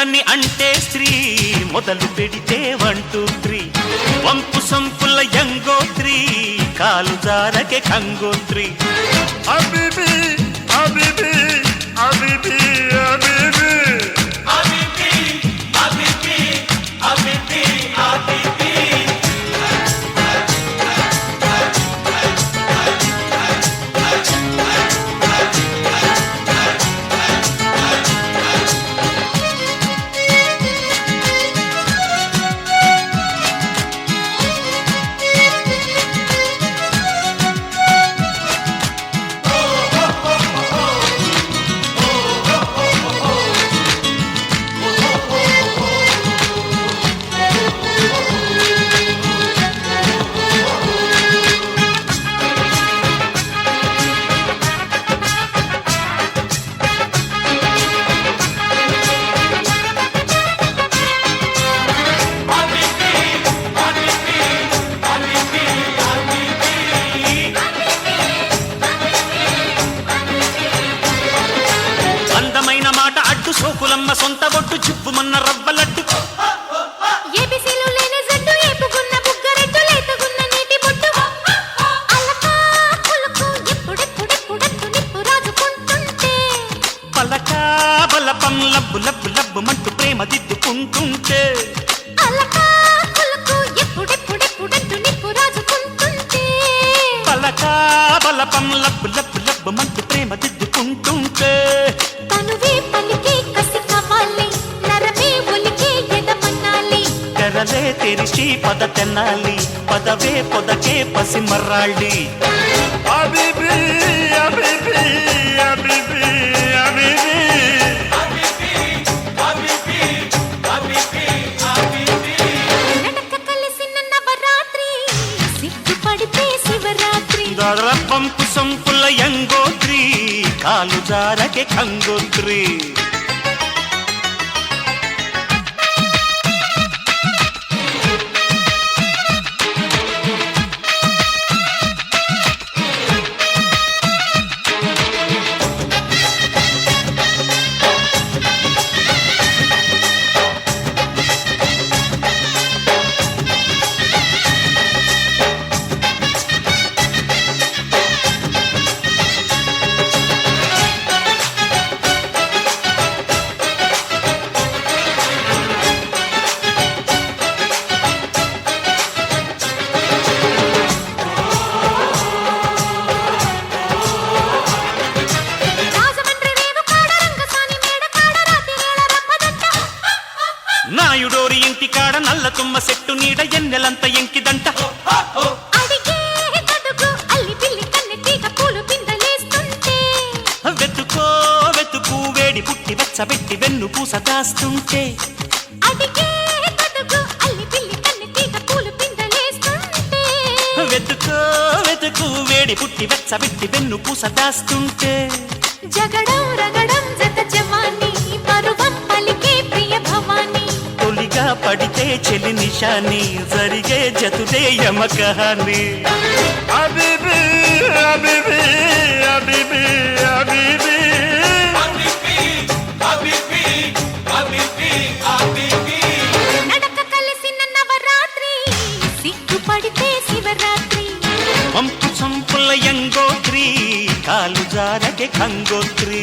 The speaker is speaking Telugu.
ముద్దులని అంటే స్త్రీ మొదలు పెడితే 1 2 3 వంపు సంపుల యంగోత్రి కాలు జారకే కంగోత్రి అబిబి అబిబి అబిబి అబిబి సోకులమ్మ సొంత బొట్టు చిప్పుమన్న రవ్వలట్టు ఏబీసీలు లేని జట్టు ఏపుకున్న బుగ్గరెట్టు లేతగున్న నీటి బొట్టు అలకా పులుకు ఎప్పుడెప్పుడెప్పుడెట్టు నిప్పు రాజుకుంటుంటే పలకా బలపం లబ్బు లబ్బు లబ్బు మంటూ ప్రేమ దిద్దుకుంటుంటే అలకా పులుకు ఎప్పుడెప్పుడెప్పుడెట్టు నిప్పు రాజుకుంటుంటే పలకా బలపం లబ్బు లబ్బు లబ్బు మంటూ ప్రేమ దిద్దుకుంటుంటే తనువే పలికే కసి కావాలి నరమే ఒలికే ఎదమన్నాలి తెరలే తెరిచి పద తెన్నాలి పదవే పొదకే పసి మర్రాళ్ళి అబిబి అబిబి అబిబి అబిబి నడక కలిసిన నవరాత్రి సిగ్గుపడితే శివరాత్రి పంపు సంపుల యంగోత్రి కాలు జారకే కంగోత్రి నాయుడోరి ఇంటి కాడ నల్ల తుమ్మ చెట్టు నీడ ఎన్నెలంత ఎంకిదంట అడిగే గడుగు అల్లి పిల్లి కన్నెటీగ పూలు పిందలేస్తుంటే వెతుకో వెతుకు వేడి పుట్టి వెచ్చబెట్టి వెన్ను పూస దాస్తుంటే అడిగే గడుగు అల్లి పిల్లి కన్నెటీగ పూలు పిందలేస్తుంటే వెతుకో వెతుకు వేడి పుట్టి వెచ్చబెట్టి వెన్ను పూస దాస్తుంటే జగడం రగడం జత జవాని పరువం పలికే ప్రియ భవాని తొలిగా పడితే చెలి నిషాని జరిగే జతుడే యమకహాని అబిబి అబిబి అబిబి అబిబి నడక కలిసిన నవరాత్రి సిగ్గుపడితే శివరాత్రి పంపు సంపుల యంగోత్రి కాలు జారకే కంగోత్రి